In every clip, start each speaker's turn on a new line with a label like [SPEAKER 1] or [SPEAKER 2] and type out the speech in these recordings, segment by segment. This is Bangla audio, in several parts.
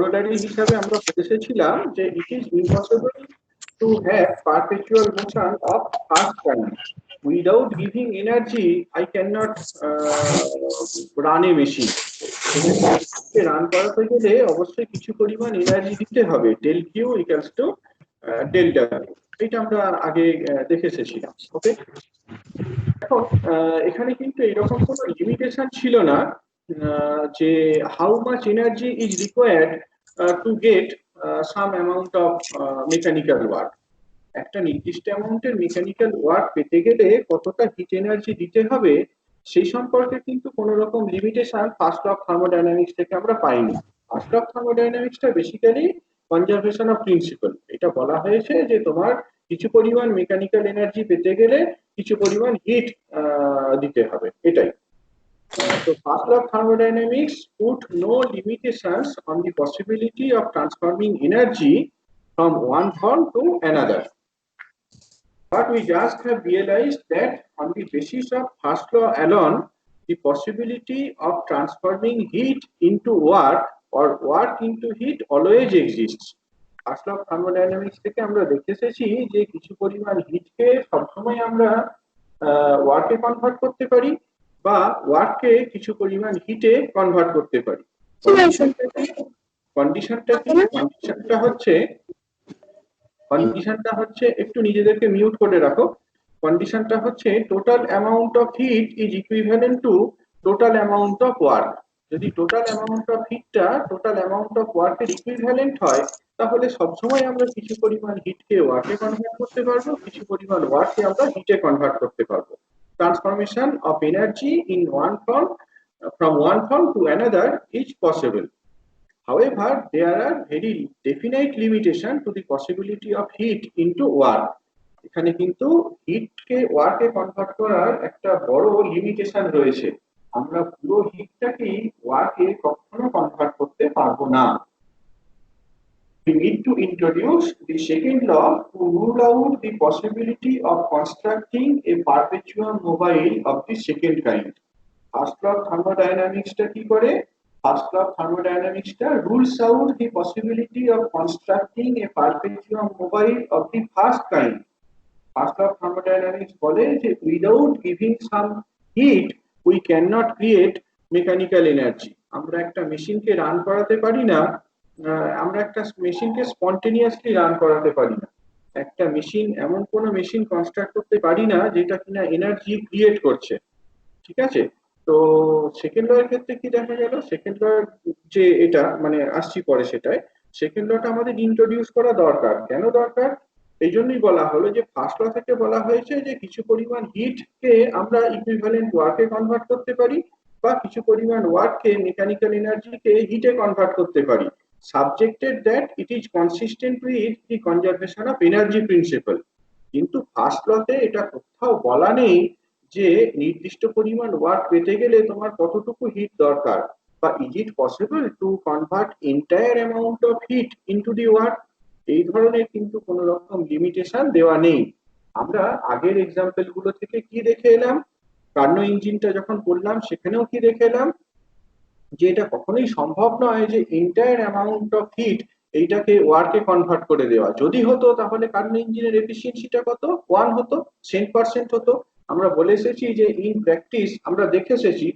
[SPEAKER 1] corollary হিসাবে আমরা বলেছিলাম যে it is impossible to have perpetual motion of fast kind. Without giving energy, I cannot run a machine. রান করাতে গেলে অবশ্যই কিছু পরিমাণ এনার্জি দিতে হবে, del Q equals to del W. এটা আমরা আগে দেখে এসেছিলাম। ওকে, এখন এখানে কিন্তু এরকম কোনো লিমিটেশন ছিল না যে how much energy is required to get some amount of mechanical work. একটা নির্দিষ্ট অ্যামাউন্টের মেকানিক্যাল ওয়ার্ক পেতে গেলে কতটা হিট এনার্জি দিতে হবে সেই সম্পর্কে কিন্তু কোনো রকম লিমিটেশন ফার্স্ট অফ থার্মোডাইনামিক্স থেকে আমরা পাইনি। ফার্স্ট অফ থার্মোডাইনামিক্সটা বেসিক্যালি কনজারভেশন অফ প্রিন্সিপাল। এটা বলা হয়েছে যে তোমার কিছু পরিমাণ মেকানিক্যাল এনার্জি পেতে গেলে কিছু পরিমাণ হিট দিতে হবে, এটাই। So first law of thermodynamics put no limitations on the possibility of transforming energy from one form to another. But we just have realized that on the basis of first law alone, the possibility of transforming heat into work or work into heat always exists. First law of thermodynamics থেকে আমরা দেখে এসেছি যে কিছু পরিমাণ হিটকে সবসময় আমরা ওয়ার্কে কনভার্ট করতে পারি বা ওয়ার্ককে কিছু পরিমাণ হিটে কনভার্ট করতে পারি। কন্ডিশনটা হচ্ছে একটু নিজেদেরকে মিউট করে রাখো। কন্ডিশনটা হচ্ছে total amount of heat is equivalent to total amount of work. যদি টোটাল অ্যামাউন্ট অফ হিটটা টোটাল অ্যামাউন্ট অফ ওয়ার্কের ইকুইভ্যালেন্ট হয় তাহলে সবসময় আমরা কিছু পরিমাণ হিটকে ওয়ার্কে কনভার্ট করতে পারবো, কিছু পরিমাণ ওয়ার্ককে আমরা হিটে কনভার্ট করতে পারবো। Transformation of energy in one form from one form to another is possible. However, there are very definite limitation to the possibility of heat into work. এখানে কিন্তু হিটকে ওয়ার্কে কনভার্ট করার একটা বড় লিমিটেশন রয়েছে। আমরা পুরো হিটটাকে ওয়ার্কে কখনো কনভার্ট করতে পারবো না। We need to introduce the second law to rule out the possibility of constructing a perpetual mobile of the second kind. First law of thermodynamics টা কি করে? First law of thermodynamics টা rules out the possibility of constructing a perpetual mobile of the first kind. First law of thermodynamics বলে যে without giving some heat we cannot create mechanical energy. আমরা একটা মেশিনকে রান করাতে পারি না, আমরা একটা মেশিনকে স্পন্টেনিয়াসলি রান করাতে পারি না। একটা মেশিন এমন কোন মেশিন কনস্ট্রাক্ট করতে পারি না যেটা কিনা এনার্জি ক্রিয়েট করছে। ঠিক আছে, তো সেকেন্ড ল এর ক্ষেত্রে কি দেখা গেল, সেকেন্ড ল যে এটা মানে আসছি পরে সেটাই, সেকেন্ড লটা আমাদের ইন্ট্রোডিউস করা দরকার। কেন দরকার? এই জন্যই বলা হলো যে ফার্স্ট ল থেকে বলা হয়েছে যে কিছু পরিমাণ হিটকে আমরা ইকুইভ্যালেন্ট ওয়ার্কে কনভার্ট করতে পারি বা কিছু পরিমাণ ওয়ার্ককে মেকানিক্যাল এনার্জিকে হিটে কনভার্ট করতে পারি, subjected that it is consistent with the conservation of energy principle. কিন্তু ফার্স্ট লতে এটা কোথাও বলা নেই যে নির্দিষ্ট পরিমাণ ওয়ার্ক পেতে গেলে তোমার কতটুকু হিট দরকার, বা is it possible to convert entire amount of heat into the work. এই ধরনের কিন্তু কোনো রকম লিমিটেশন দেওয়া নেই। আমরা আগের এক্সাম্পল গুলো থেকে কি দেখে এলাম, কার্নো ইঞ্জিনটা যখন পড়লাম সেখানেও কি দেখে এলাম যে এটা কখনোই সম্ভব নয় যে এন্টায়ার অ্যামাউন্ট অফ হিট এইটাকে ওয়ার্কে কনভার্ট করে দেওয়া। যদি হতো তাহলে কার্নো ইঞ্জিনের এফিসিয়েন্সিটা কত? 1 হতো, 10% হতো। আমরা বলে এসেছি যে ইন প্র্যাকটিস আমরা দেখে এসেছি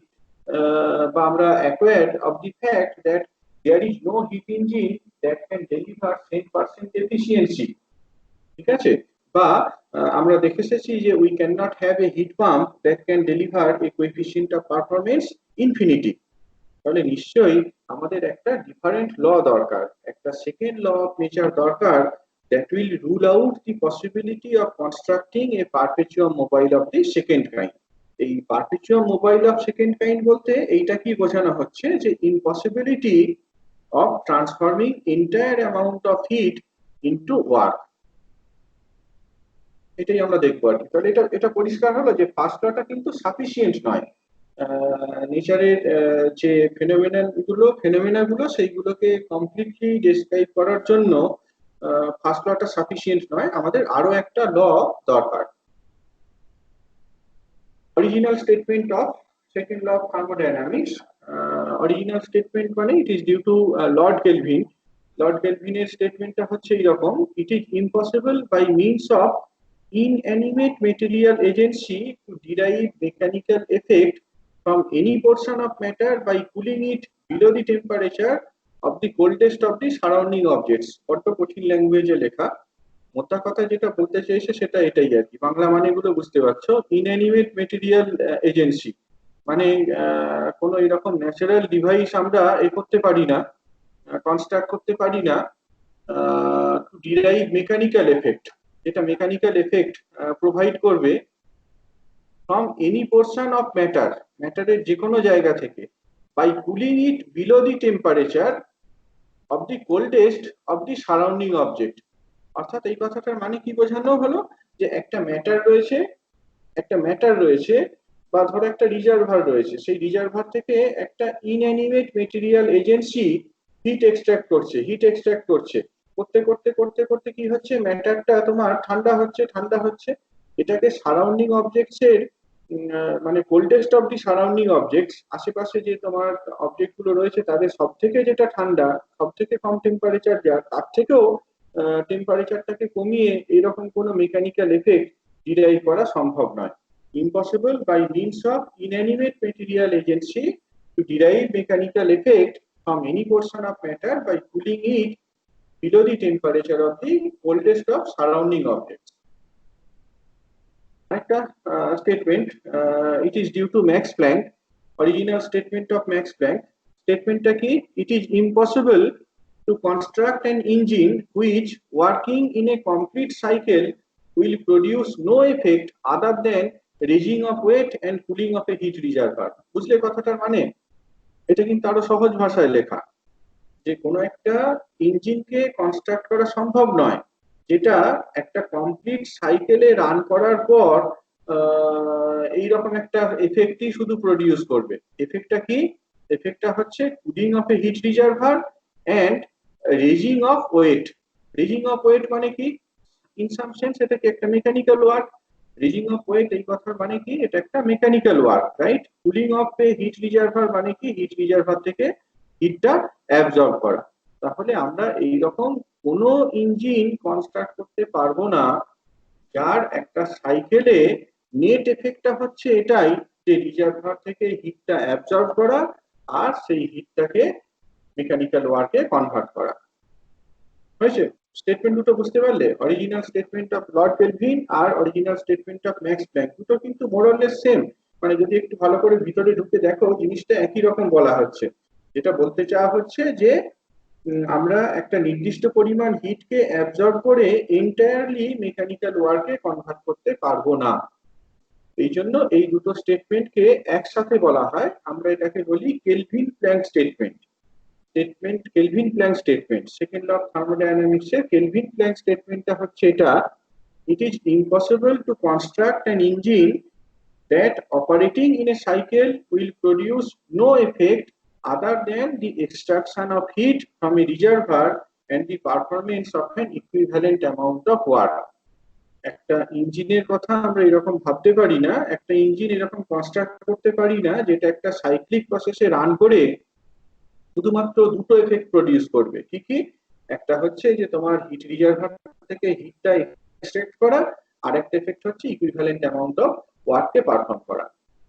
[SPEAKER 1] বা আমরা acquired of the fact that there is no heat engine that can deliver 10% efficiency. ঠিক আছে, বা আমরা দেখে এসেছি যে we can not have a heat pump that can deliver a coefficient of performance infinity. তাহলে নিশ্চয়ই আমাদের একটা ডিফারেন্ট ল দরকার, একটা সেকেন্ড ল অফ নেচার দরকার that will rule out the possibility of constructing a perpetuum mobile of the second kind. এই perpetuum mobile of second kind বলতে এইটা কি বোঝানো হচ্ছে যে impossibility of transforming entire amount of heat into work। এটাই আমরা দেখবো আর কি। তাহলে এটা পরিষ্কার হলো যে ফার্স্ট লটা কিন্তু সাফিসিয়েন্ট নয়। নেচারের যে ফেনোমেনা গুলো সেইগুলোকে কমপ্লিটলি ডেসক্রাইব করার জন্য ফার্স্ট লটা সাফিসিয়েন্ট নয়, আমাদের আরো একটা ল দরকার। Original statement of second law of thermodynamics original statement মানে it is due to Lord Kelvin. Lord কেলভিনের স্টেটমেন্টটা হচ্ছে এইরকম: it is impossible by means of inanimate material agency to derive mechanical effect from any portion of matter by cooling it below the temperature of the coldest of the surrounding objects। বড্ড কঠিন ল্যাঙ্গুয়েজে লেখা, মোদ্দা কথা যেটা বলতে চাইছে সেটা এটাই আর কি, বাংলা মানেগুলো বুঝতে পারছো। ইনঅ্যানিমেট মেটেরিয়াল এজেন্সি মানে কোনো এরকম ন্যাচারাল ডিভাইস আমরা করতে পারি না, কনস্ট্রাক্ট করতে পারি না টু ডিরাইভ মেকানিক্যাল এফেক্ট, যেটা মেকানিক্যাল এফেক্ট প্রোভাইড করবে from any portion of matter, ম্যাটারের যে কোনো জায়গা থেকে, by cooling it below the temperature of the coldest of the surrounding object. অর্থাৎ এই কথাটার মানে কি বোঝানো হলো, যে একটা ম্যাটার রয়েছে বা ধরো একটা রিজার্ভার রয়েছে, সেই রিজার্ভার থেকে একটা inanimate material agency heat extract করছে, করতে করতে করতে করতে কি হচ্ছে, ম্যাটারটা তোমার ঠান্ডা হচ্ছে, এটাকে সারাউন্ডিং অবজেক্টস এর মানে coldest of the surrounding objects, আশেপাশে যে তোমার অবজেক্ট গুলো রয়েছে তাদের সব থেকে যেটা ঠান্ডা, সব থেকে কম টেম্পারেচার যা, তার থেকেও টেম্পারেচারটাকে কমিয়ে এরকম কোনো মেকানিক্যাল এফেক্ট ডিরাইভ করা সম্ভব নয়। Impossible by means of inanimate material agency to derive mechanical effect from any portion of matter by cooling it below the temperature of the coldest of surrounding objects. একটা statement, it is due to Max Planck, original statement of Max Planck, statementটা কি, it is impossible to construct an engine which working in a complete cycle will produce no effect other than raising of weight and cooling of a heat reservoir। বুঝলে কথাটার মানে? এটা কিন্তু আরো সহজ ভাষায় লেখা, যে কোনো একটা ইঞ্জিনকে কনস্ট্রাক্ট করা সম্ভব নয় যেটা একটা কমপ্লিট সাইকেলে রান করার পর এইরকম একটা এফেক্টই শুধু প্রডিউস করবে। এফেক্টটা কি? এফেক্টটা হচ্ছে cooling of a heat reservoir and raising of weight. Raising of weight মানে কি? ইন সাম সেন্স এটা কি একটা mechanical work. Raising of weight এই কথার মানে কি? এটা একটা mechanical work, right? Cooling of a heat reservoir মানে কি? হিট রিজার্ভার থেকে হিটটা অ্যাবজর্ব করা। তাহলে আমরা এইরকম কোনো ইঞ্জিন কনস্ট্রাক্ট করতে পারবো না যার একটা সাইকেলে নেট এফেক্টটা হচ্ছে এটাই, যে রিজার্ভার থেকে হিটটা অ্যাবজর্ব করা আর সেই হিটটাকে মেকানিক্যাল ওয়ার্কে কনভার্ট করা। হয়েছে? স্টেটমেন্ট দুটো বুঝতে পারলে? Original statement of Lord Kelvin আর original statement of Max Planck, দুটো কিন্তু মোর অর লেস সেম, মানে যদি একটু ভালো করে ভিতরে ঢুকে দেখো জিনিসটা একই রকম বলা হচ্ছে। যেটা বলতে চাওয়া হচ্ছে যে আমরা একটা নির্দিষ্ট পরিমাণ হিটকে অ্যাবজর্ব করে এন্টায়ারলি মেকানিক্যাল ওয়ার্কে কনভার্ট করতে পারবো না। এই জন্য এই দুটো স্টেটমেন্টকে একসাথে বলা হয়, আমরা এটাকে বলি Kelvin Planck statement. Kelvin Planck statement, second law of thermodynamics এর কেলভিন প্ল্যাঙ্ক স্টেটমেন্টটা হচ্ছে এটা: it is impossible to construct an engine that operating in a cycle will produce no effect other than the extraction of heat from a reservoir and the performance of an equivalent amount of work। একটা ইঞ্জিনের কথা আমরা এরকম ভাবতে পারি না, একটা ইঞ্জিন এরকম কনস্ট্রাক্ট করতে পারি না যেটা একটা সাইক্লিক প্রসেসে রান করে শুধুমাত্র দুটো এফেক্ট প্রডিউস করবে। কি কি? একটা হচ্ছে যে তোমার হিট রিজার্ভার থেকে হিটটা এক্সট্রাক্ট করা, আর একটা এফেক্ট হচ্ছে ইকুইভ্যালেন্ট অ্যামাউন্ট অফ ওয়ার্ককে পারফর্ম করা।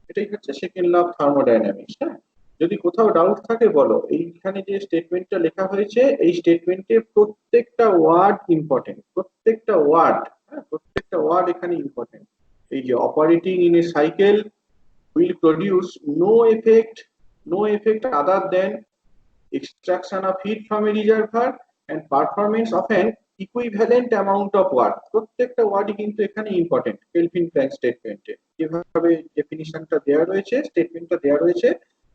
[SPEAKER 1] এটাই হচ্ছে সেকেন্ড ল অফ থার্মোডায়নামিক্স। হ্যাঁ, যদি কোথাও ডাউট থাকে বলো। এইখানে যে স্টেটমেন্টটা লেখা হয়েছে এই স্টেটমেন্টে প্রত্যেকটা ওয়ার্ড ইম্পর্টেন্ট, প্রত্যেকটা ওয়ার্ড, হ্যাঁ প্রত্যেকটা ওয়ার্ড এখানে ইম্পর্টেন্ট। এই যে operating in a cycle will produce no effect other than extraction of heat from a reservoir and performance of an equivalent amount of work। প্রত্যেকটা ওয়ার্ডই কিন্তু এখানে ইম্পর্টেন্ট কেলভিন প্ল্যাঙ্ক স্টেটমেন্টে। যেভাবে ডেফিনিশনটা দেওয়া রয়েছে, স্টেটমেন্টটা দেওয়া রয়েছে,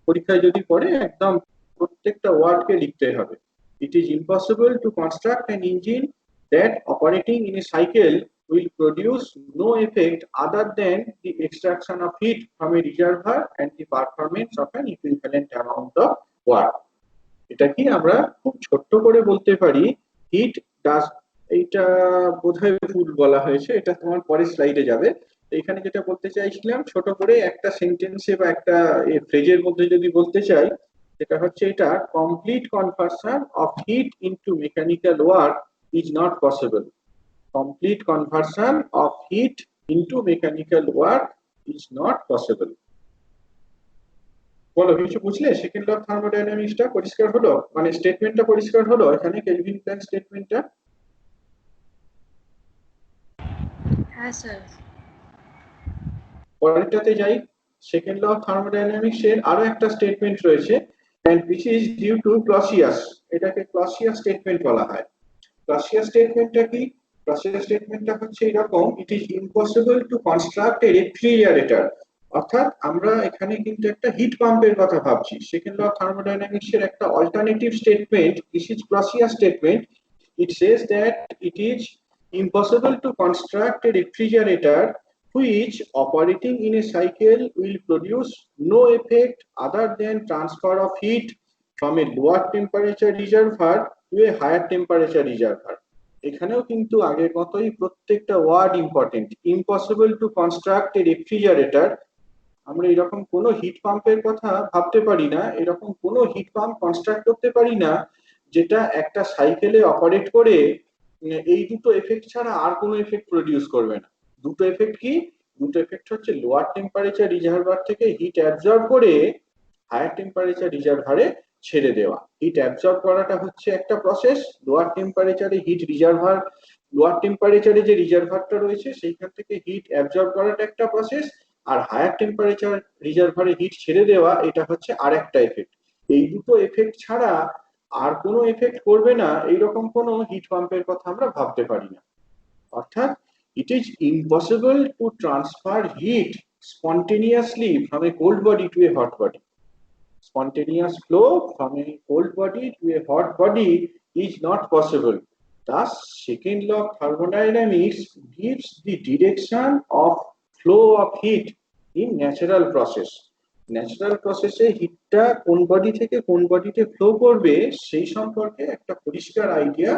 [SPEAKER 1] পরীক্ষায় যদি পড়ে একদম প্রত্যেকটা ওয়ার্ডকে লিখতে হবে। ইট is impossible to construct an engine that operating in a cycle will produce no effect other than the extraction of heat from a reservoir and the performance of an equivalent amount of work। এটা কি আমরা খুব ছোট্ট করে বলতে পারি, হিট ডাস, এইটা বোধহয় ভুল বলা হয়েছে, এটা তোমার পরের স্লাইডে যাবে। এখানে যেটা বলতে চাইছিলাম, ছোট করে একটা সেন্টেন্সে বা একটা ফ্রেজের মধ্যে যদি বলতে চাই, সেটা হচ্ছে এটা, complete conversion of heat into mechanical work is not possible. Complete conversion of heat into mechanical work is not possible. বলো কিছু বুঝলে? সেকেন্ড ল অফ থার্মোডাইনামিক্সটা পরিষ্কার হলো, মানে স্টেটমেন্টটা পরিষ্কার হলো এখানে, কেলভিন প্ল্যাঙ্ক স্টেটমেন্টটা?
[SPEAKER 2] হ্যাঁ স্যার।
[SPEAKER 1] পরেরটাতে যাই। সেকেন্ড ল অফ থার্মোডাইনামিক্স এর আরো একটা স্টেটমেন্ট রয়েছে, and which is due to Clausius। এটাকে ক্লসিয়াস স্টেটমেন্ট বলা হয়। ক্লসিয়াস স্টেটমেন্টটা কি? ক্লসিয়াস স্টেটমেন্টটা হচ্ছে এরকম, ইট is impossible to construct a refrigerator. অর্থাৎ আমরা এখানে কিন্তু একটা হিট পাম্পের কথা ভাবছি। সেকেন্ড ল অফ থার্মোডাইনামিক্স এর একটা alternative statement, this is Clausius statement. It says that it is impossible to construct a refrigerator which operating in a cycle will produce no effect other than transfer of heat from a lower temperature reservoir to a higher temperature reservoir। এখানেও কিন্তু আগের মতোই প্রত্যেকটা word important. Impossible to construct a refrigerator, আমরা এরকম কোনো হিট পাম্পের কথা ভাবতে পারি না, এরকম কোনো হিট পাম্প কনস্ট্রাক্ট করতে পারি না যেটা একটা সাইকেলে অপারেট করে এই দুটো এফেক্ট ছাড়া আর কোনো এফেক্ট প্রডিউস করবে না। দুটো এফেক্ট কি? দুটো এফেক্ট হচ্ছে লোয়ার টেম্পারেচার রিজার্ভার থেকে হিট অ্যাবজর্ব করে হায়ার টেম্পারেচার রিজার্ভারে ছেড়ে দেওয়া। হিট অ্যাবজর্ব করাটা হচ্ছে একটা প্রসেস, লোয়ার টেম্পারেচারে হিট রিজার্ভার, লোয়ার টেম্পারেচারে যে রিজার্ভারটা রয়েছে সেইখান থেকে হিট অ্যাবজর্ব করাটা একটা প্রসেস, আর হায়ার টেম্পারেচার রিজার্ভারে হিট ছেড়ে দেওয়া এটা হচ্ছে আরেকটা এফেক্ট। এই দুটো এফেক্ট ছাড়া আর কোনো এফেক্ট করবে না এইরকম কোনো হিট পাম্পের কথা আমরা ভাবতে পারি না। অর্থাৎ it is impossible to transfer heat spontaneously from a cold body to a hot body. Spontaneous flow from a cold body to a hot body is not possible. Thus, second law of thermodynamics gives the direction of flow of heat in natural process. Natural প্রসেসে হিটটা কোন বডি থেকে কোন বডিতে ফ্লো করবে সেই সম্পর্কে একটা পরিষ্কার আইডিয়া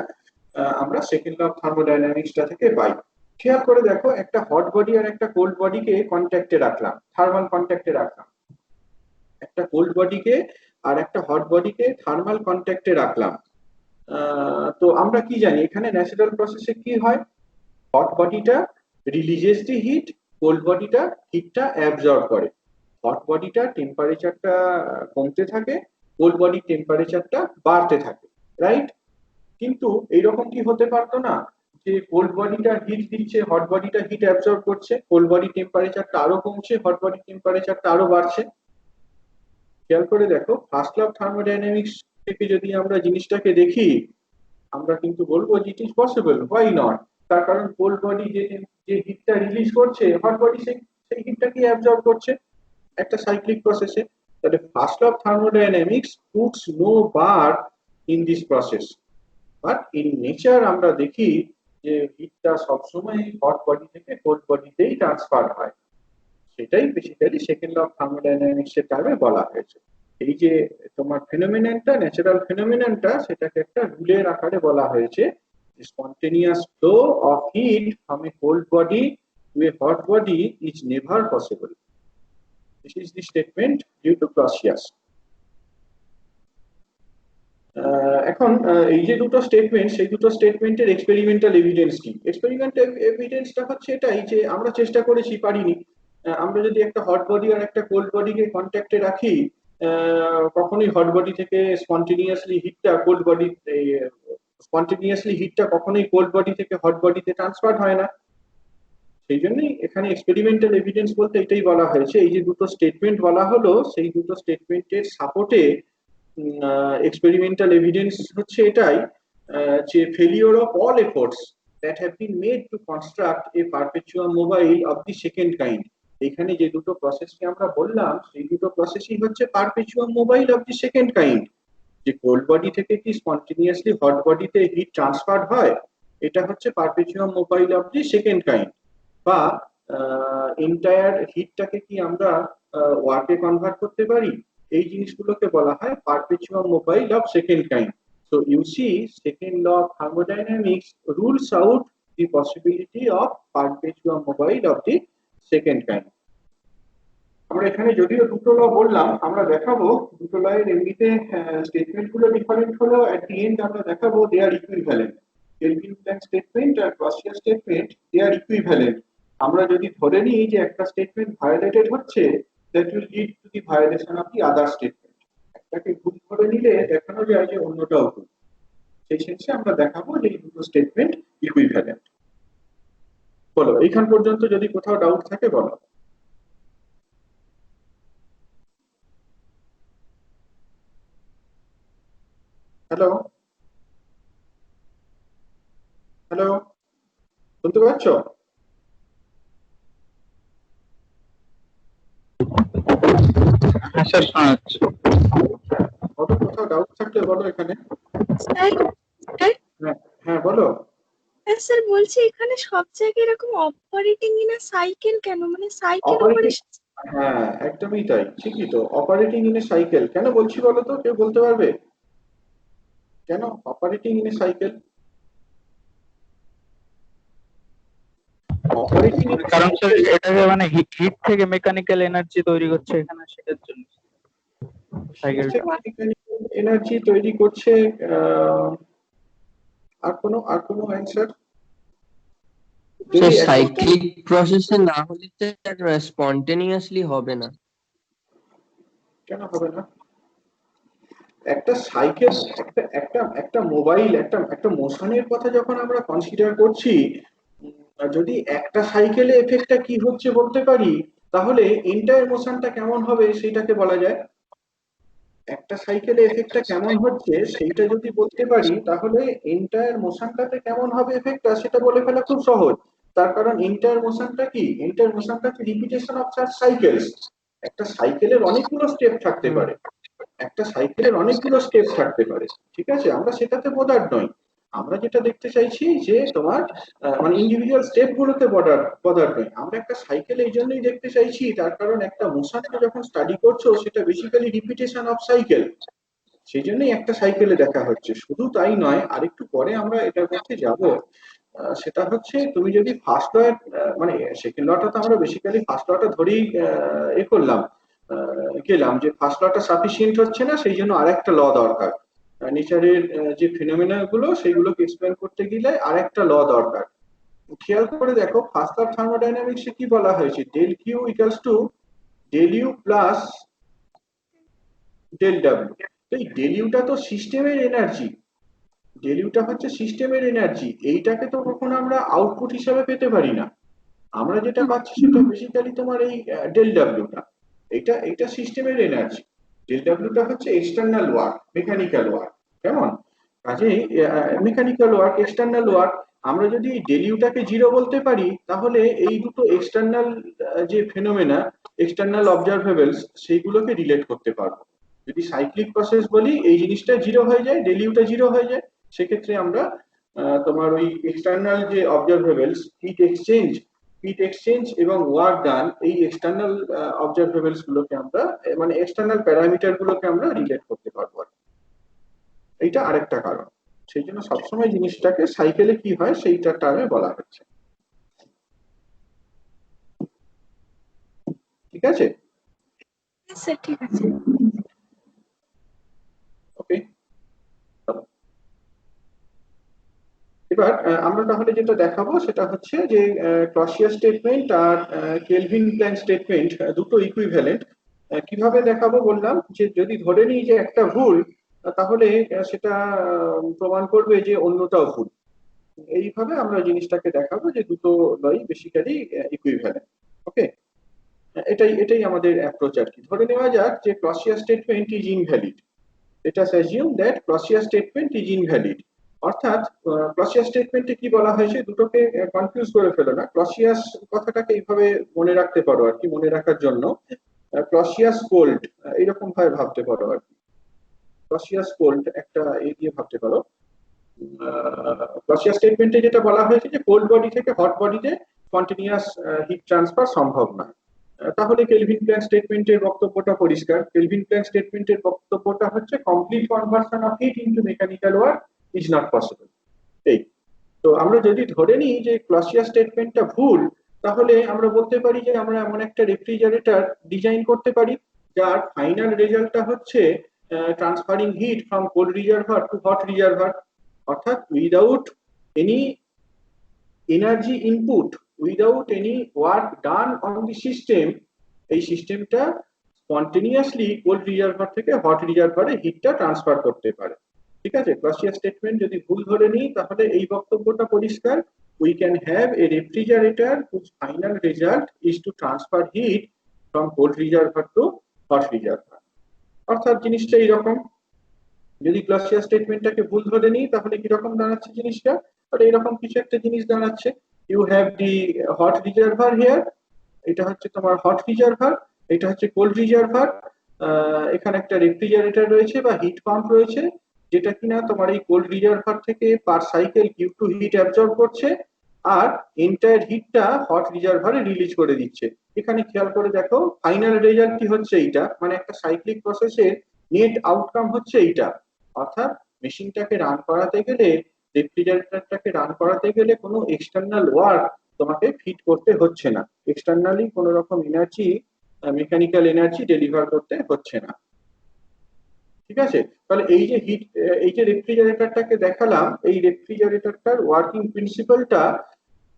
[SPEAKER 1] আমরা সেকেন্ড ল অফ থার্মোডাইনামিক্সটা থেকে পাই। খেয়াল করে দেখো, একটা হট বডি আর একটা কোল্ড বডিকে কন্ট্যাক্টে রাখলাম, থার্মাল কন্ট্যাক্টে রাখলাম। একটা কোল্ড বডিকে আর একটা হট বডিকে থার্মাল কন্ট্যাক্টে রাখলাম। তো আমরা কি জানি এখানে ন্যাচারাল প্রসেসে কি হয়? হট বডিটা রিলিজেস দি হিট, কোল্ড বডিটা হিটটা অ্যাবজর্ব করে। হট বডিটা টেম্পারেচারটা কমতে থাকে, কোল্ড বডি টেম্পারেচারটা বাড়তে থাকে, রাইট? কিন্তু এইরকম কি হতে পারতো না যে কোল্ড বডিটা হিট দিচ্ছে, হট বডিটা হিট অ্যাবজর্ব করছে, কোল্ড বডি টেম্পারেচারটা আরো কমছে, হট বডি টেম্পারেচারটা আরো বাড়ছে? খেয়াল করে দেখো, ফার্স্ট ল অফ থার্মোডাইনামিক্স থেকে যদি আমরা জিনিসটাকে দেখি, আমরা কিন্তু বলবো যে it is possible. Why not? তার কারণ কোল্ড বডি যে হিটটা রিলিজ করছে, হট বডি সেই হিটটাকে অ্যাবজর্ব করছে একটা সাইক্লিক প্রসেসে। তাহলে first law of thermodynamics puts no bar in this process, but in nature আমরা দেখি যে হিটটা সবসময় হট বডি থেকে কোল্ড বডিতেই ট্রান্সফার হয়। সেটাই basically second law of thermodynamics এর টার্মে বলা হয়েছে। এই যে তোমার ফিনোমেননটা, ন্যাচারাল ফিনোমেননটা, সেটাকে একটা রুলের আকারে বলা হয়েছে, spontaneous flow of heat from a cold body to a hot body is never possible. This is the statement due to Clausius. এখন এই যে দুটো স্টেটমেন্ট, সেই দুটো স্টেটমেন্টের এক্সপেরিমেন্টাল এভিডেন্স কি? এক্সপেরিমেন্টাল এভিডেন্সটা হচ্ছে এটাই যে আমরা চেষ্টা করেছি, পারিনি। আমরা যদি একটা হট বডি আর একটা কোল্ড বডিকে কন্ট্যাক্টে রাখি, কখনোই হট বডি থেকে স্পন্টেনিয়াসলি হিটটা কোল্ড বডি, স্পন্টেনিয়াসলি হিটটা কখনোই কোল্ড বডি থেকে হট বডিতে ট্রান্সফার হয় না। সেই জন্যই এখানে এক্সপেরিমেন্টাল এভিডেন্স বলতে এটাই বলা হয়েছে। এই যে দুটো স্টেটমেন্ট বলা হলো, সেই দুটো স্টেটমেন্টের সাপোর্টে এক্সপেরিমেন্টাল এভিডেন্স হচ্ছে এটাই, যে failure of all efforts that have been made to construct a perpetuum mobile of the second kind. এখানে যে দুটো প্রসেসকে আমরা বললাম, সেই দুটো প্রসেসই হচ্ছে perpetuum mobile of the second kind. যে কোল্ড বডি থেকে কি স্পন্টেনিয়াসলি হট বডিতে হিট ট্রান্সফার হয়, এটা হচ্ছে perpetuum mobile of the second kind. বা এন্টায়ার হিটটাকে কি আমরা ওয়ার্কে কনভার্ট করতে পারি, এই জিনিসগুলোকে বলা হয় perpetuum mobile of second kind. So you see, second law of thermodynamics rules out the possibility of perpetuum mobile of the second kind. আমরা এখানে যদিও দুটো ল বললাম, আমরা দেখাবো দুটো ল এর এমনিতে স্টেটমেন্ট গুলো ডিফারেন্ট হলেও এট দি এন্ড আমরা দেখাবো they are equivalent. Kelvin Planck statement আর Clausius statement they are equivalent. আমরা যদি ধরে নিই যে একটা স্টেটমেন্ট ভায়োলেটেড হচ্ছে, that will lead to the violation of the other statement. একটাকে ভুল ধরে নিলে দেখানো যায় যে অন্যটাও ভুল। সেই শেষে আমরা দেখাবো যে এই দুটো স্টেটমেন্ট ইকুইভ্যালেন্ট। বলো এইখান পর্যন্ত যদি কোথাও ডাউট থাকে বলো। হ্যালো, হ্যালো, শুনতে পাচ্ছ?
[SPEAKER 3] হ্যাঁ স্যার, শোনা যাচ্ছে।
[SPEAKER 1] বলো কোথাও ডাউট থাকলে বলো এখানে।
[SPEAKER 2] স্যার
[SPEAKER 1] হ্যাঁ হ্যাঁ বলো।
[SPEAKER 2] স্যার বলছি এখানে সব জায়গায় এরকম অপারেটিং ইন আ সাইকেল কেন, মানে সাইকেল উপরে
[SPEAKER 1] অপারেটিং, হ্যাঁ একদমই তাই, ঠিকই তো। অপারেটিং ইন এ সাইকেল কেন বলছি বলো তো, কেউ বলতে পারবে কেন operating in a cycle? Operating in এ
[SPEAKER 3] কারণ স্যার
[SPEAKER 1] সাইকেল,
[SPEAKER 3] এটাকে মানে হিট থেকে মেকানিক্যাল এনার্জি তৈরি করছে এখানে, সেটার জন্য সাইকেলটা।
[SPEAKER 1] এনার্জি তৈরি করছে। আর কোনো অ্যান্সার?
[SPEAKER 4] সে
[SPEAKER 1] যদি
[SPEAKER 4] সাইক্লিক প্রসেসে না হলে স্পন্টেনিয়াসলি হবে না।
[SPEAKER 1] কেন হবে না? একটা সাইকেল, একটা একটা একটা মোবাইল, একটা একটা মোশনের কথা যখন আমরা কনসিডার করছি, যদি একটা সাইকেলে এফেক্টটা কি হচ্ছে বলতে পারি, তাহলে এন্টায়ার মোশনটা কেমন হবে সেটাকে বলা যায়। একটা সাইকেলে এফেক্টটা কেমন হচ্ছে সেইটা যদি বলতে পারি, তাহলে এন্টায়ার মোশনটাতে কেমন হবে এফেক্টটা সেটা বলে ফেলা খুব সহজ। তার কারণ এন্টায়ার মোশনটা কি, এন্টায়ার মোশনটা কি রিপিটেশন অফ সাচ সাইকেলস। একটা সাইকেলের অনেকগুলো স্টেপ থাকতে পারে, একটা সাইকেলের অনেকগুলো স্টেপ থাকতে পারে, ঠিক আছে, আমরা সেটাতে বোদার নই। আমরা যেটা দেখতে চাইছি যে তোমার মানে ইন্ডিভিজুয়াল স্টেপ গুলোতে বদার নই। আমরা একটা সাইকেল এই জন্যই দেখতে চাইছি, তার কারণ একটা মোশনকে যখন স্টাডি করছো সেটা বেসিক্যালি রিপিটেশন অফ সাইকেল, সেই জন্যই একটা সাইকেলে দেখা হচ্ছে। শুধু তাই নয়, আরেকটু পরে আমরা এটার মধ্যে যাব। সেটা হচ্ছে তুমি যদি ফার্স্ট ল, মানে সেকেন্ড লটা তো আমরা বেসিক্যালি ফার্স্ট লটা ধরেই এ করলাম, গেলাম যে ফার্স্ট লটা সাফিসিয়েন্ট হচ্ছে না, সেই জন্য আরেকটা ল দরকার। নেচারের যে ফিনোমেনা গুলো সেগুলোকে এক্সপ্লেন করতে গেলে আরেকটা ল দরকার। খেয়াল করে দেখো ফার্স্ট ল থার্মোডাইনামিক্সে কি বলা হয়েছে, del Q equals to del U plus del W. এই ডেল ইউটা তো সিস্টেমের এনার্জি, ডেল ইউটা হচ্ছে সিস্টেমের এনার্জি, এইটাকে তো কখনো আমরা আউটপুট হিসাবে পেতে পারি না। আমরা যেটা পাচ্ছি সেটা বেসিক্যালি তোমার এই ডেল ডাব্লিউটা, এটা এটা সিস্টেমের এনার্জি। ডেল ডাব্লিউটা হচ্ছে এক্সটার্নাল ওয়ার্ক, মেকানিক্যাল ওয়ার্ক। কেমন? কাজেই মেকানিক্যাল ওয়ার্ক, এক্সটার্নাল ওয়ার্ক। আমরা যদি ডেল ইউটাকে জিরো বলতে পারি, তাহলে এই দুটো এক্সটার্নাল যে ফেনোমেনা, এক্সটার্নাল অবজারভেবলস, সেইগুলোকে রিলেট করতে পারবো। যদি সাইক্লিক প্রসেস বলি, এই জিনিসটা জিরো হয়ে যায়, ডেল ইউটা জিরো হয়ে যায়, সেক্ষেত্রে আমরা তোমার ওই এক্সটার্নাল যে অবজারভেবলস, হিট এক্সচেঞ্জ এবং ওয়ার্ক ডান, এই এক্সটার্নাল অবজারভেবলস গুলোকে আমরা মানে এক্সটার্নাল প্যারামিটার গুলোকে আমরা রিলেট করতে পারবো। এইটা আরেকটা কারণ, সেই জন্য সবসময় জিনিসটাকে সাইকেলে কি হয় সেইটা টার্মে বলা হচ্ছে। ঠিক আছে?
[SPEAKER 2] স্যার ঠিক আছে।
[SPEAKER 1] ওকে, এবার আমরা তাহলে যেটা দেখাবো সেটা হচ্ছে যে ক্লসিয়াস স্টেটমেন্ট আর কেলভিন প্ল্যাঙ্ক স্টেটমেন্ট দুটো ইকুইভ্যালেন্ট। কিভাবে দেখাবো বললাম, যে যদি ধরে নিই যে একটা ভুল, তাহলে সেটা প্রমাণ করবে যে অন্যটাও ভুল। এইভাবে আমরা জিনিসটাকে দেখাবো যে দুটো লই বেসিক্যালি ইকুইভ্যালেন্ট। ওকে, এটাই এটাই আমাদের অ্যাপ্রোচ আর কি। ধরে নেওয়া যাক যে Clausius statement is invalid. let us assume that Clausius statement is invalid। অর্থাৎ ক্লসিয়াস স্টেটমেন্টে কি বলা হয়েছে, দুটোকে কনফিউজ করে ফেলো না। ক্লসিয়াস কথাটাকে এইভাবে মনে রাখতে পারো আর কি, মনে রাখার জন্য ক্লসিয়াস কোল্ড এরকম ভাবে ভাবতে পারো আর কি। ক্লসিয়াস কোল্ড একটা এই দিয়ে ভাবতে পারো। ক্লসিয়াস স্টেটমেন্টে যেটা বলা হয়েছে যে কোল্ড বডি থেকে হট বডিতে কন্টিনিউয়াস হিট ট্রান্সফার সম্ভব নয়। তাহলে কেলভিন প্ল্যাঙ্ক স্টেটমেন্টের বক্তব্যটা পরিষ্কার। কেলভিন প্ল্যাঙ্ক স্টেটমেন্টের বক্তব্যটা হচ্ছে complete conversion of heat into mechanical work is not possible. এই তো আমরা যদি ধরে নিই যে ক্লসিয়াস স্টেটমেন্টটা ভুল, তাহলে আমরা বলতে পারি যে আমরা এমন একটা রেফ্রিজারেটর ডিজাইন করতে পারি যার ফাইনাল রেজাল্টটা হচ্ছে transferring heat from cold reservoir to hot reservoir, অর্থাৎ without any energy input, without any work done on the system, এই সিস্টেমটা স্পন্টেনিয়াসলি কোল্ড রিজার্ভার থেকে হট রিজার্ভারে হিটটা ট্রান্সফার করতে পারে। ঠিক আছে, ক্লসিয়াস স্টেটমেন্ট যদি ভুল ধরে নিই তাহলে এই বক্তব্যটা পরিষ্কার। We can have a refrigerator whose final result is to transfer heat from cold reservoir to hot reservoir। অর্থাৎ জিনিসটা এইরকম, যদি ক্লসিয়াস স্টেটমেন্টটাকে ভুল ধরে নিই তাহলে কিরকম দাঁড়াচ্ছে জিনিসটা, তাহলে এরকম কিছু একটা জিনিস দাঁড়াচ্ছে। You have the hot reservoir here, এটা হচ্ছে তোমার হট রিজার্ভার, এটা হচ্ছে কোল্ড রিজার্ভার, এখানে একটা রেফ্রিজারেটর রয়েছে বা হিট পাম্প রয়েছে যেটা কিনা তোমার এই কোল্ড রিজার্ভার থেকে পার সাইকেল Q2 হিট অ্যাবজর্ব করছে আর এন্টায়ার হিটটা হট রিজার্ভারে রিলিজ করে দিচ্ছে। এখানে খেয়াল করে দেখো ফাইনাল রেজাল্ট কি হচ্ছে এইটা, মানে একটা সাইক্লিক প্রসেসের নেট আউটকাম হচ্ছে এইটা। অর্থাৎ মেশিনটাকে রান করাতে গেলে, রেফ্রিজারেটরটাকে রান করাতে গেলে কোনো এক্সটার্নাল ওয়ার্ক তোমাকে ফিট করতে হচ্ছে না, এক্সটার্নালি কোনো রকম এনার্জি, মেকানিক্যাল এনার্জি ডেলিভার করতে হচ্ছে না। ঠিক আছে, তাহলে এই যে হিট, এই যে রেফ্রিজারেটরটাকে দেখালাম, এই রেফ্রিজারেটরটার ওয়ার্কিং প্রিন্সিপালটা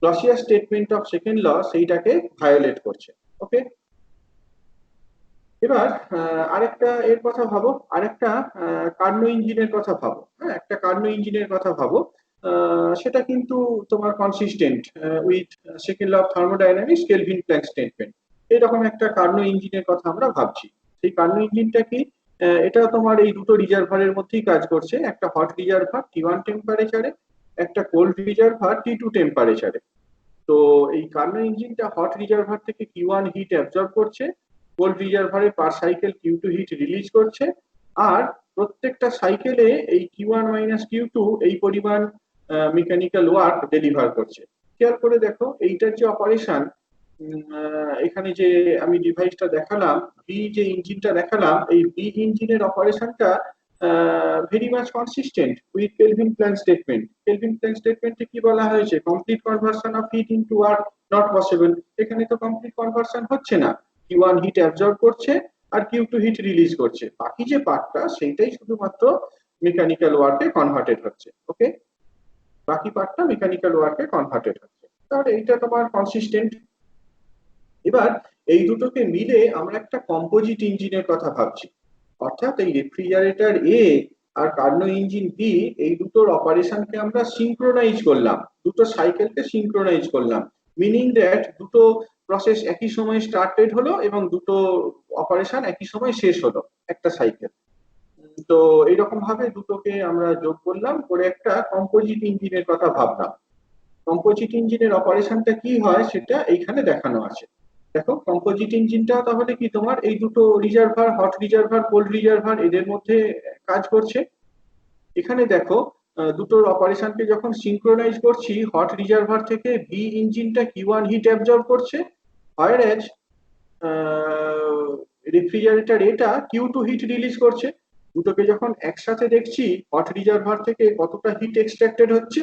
[SPEAKER 1] Clausius statement of second law সেইটাকে ভায়োলেট করছে। ওকে, এবার আরেকটা এর কথা ভাবো, আরেকটা কার্নো ইঞ্জিনের কথা ভাবো। হ্যাঁ, একটা কার্নো ইঞ্জিনের কথা ভাবো, সেটা কিন্তু তোমার consistent with second law of thermodynamics, Kelvin Planck statement. এরকম একটা কার্নো ইঞ্জিনের কথা আমরা ভাবছি। সেই কার্নো ইঞ্জিনটা কি, এটা তোমার এই দুটো রিজার্ভারের মধ্যেই কাজ করছে, একটা হট রিজার্ভার T1 টেম্পারেচারে, একটা কোল্ড রিজার্ভার T2 টেম্পারেচারে। তো এই কার্নো ইঞ্জিনটা হট রিজার্ভার থেকে Q1 হিট অ্যাবজর্ব করছে, কোল্ড রিজার্ভারে পার সাইকেল Q2 হিট রিলিজ করছে, আর প্রত্যেকটা সাইকেলে এই Q1 মাইনাস Q2 এই পরিমাণ মেকানিক্যাল ওয়ার্ক ডেলিভার করছে। খেয়াল করে দেখো এইটার যে অপারেশন, এখানে যে আমি ডিভাইসটা দেখালাম, বি যে ইঞ্জিনটা দেখালাম, এই বি ইঞ্জিনের অপারেশনটা very much consistent with Kelvin Planck statement. Kelvin Planck স্টেটমেন্টে কি বলা হয়েছে, complete conversion of heat into work not possible. এখানে তো কমপ্লিট কনভার্সন হচ্ছে না, Q1 হিট অ্যাবজর্ব করছে আর Q2 হিট রিলিজ করছে, বাকি যে পার্টটা সেইটাই শুধুমাত্র মেকানিক্যাল ওয়ার্কে কনভার্টেড হচ্ছে। ওকে, বাকি পার্টটা মেকানিক্যাল ওয়ার্কে কনভার্টেড হচ্ছে, তাহলে এইটা তোমার কনসিস্টেন্ট। এবার এই দুটোকে মিলে আমরা একটা কম্পোজিট ইঞ্জিনের কথা ভাবছি, অর্থাৎ এই রেফ্রিজারেটর এ আর কার্নো ইঞ্জিন বি, এই দুটোর অপারেশনকে আমরা সিঙ্ক্রোনাইজ করলাম, দুটো সাইকেলকে সিঙ্ক্রোনাইজ করলাম, মিনিং দ্যাট দুটো প্রসেস একই সময় স্টার্টেড হলো এবং দুটো অপারেশন একই সময় শেষ হলো একটা সাইকেল। তো এইরকম ভাবে দুটোকে আমরা যোগ করলাম করে একটা কম্পোজিট ইঞ্জিনের কথা ভাবলাম। কম্পোজিট ইঞ্জিনের অপারেশনটা কি হয় সেটা এইখানে দেখানো আছে। দেখো কম্পোজিট ইঞ্জিনটা তাহলে কি তোমার এই দুটো reservoir, hot reservoir, cold reservoir, এদের মধ্যে কাজ করছে। এখানে দেখো দুটোর অপারেশনকে যখন সিঙ্ক্রোনাইজ করছি, হট রিজার্ভার থেকে বি ইঞ্জিনটা Q1 হিট অ্যাবজর্ব করছে, হোয়ারএজ রেফ্রিজারেটর এটা Q2 হিট রিলিজ করছে। দুটোকে যখন একসাথে দেখছি, হট রিজার্ভার থেকে কতটা হিট এক্সট্রাক্টেড হচ্ছে,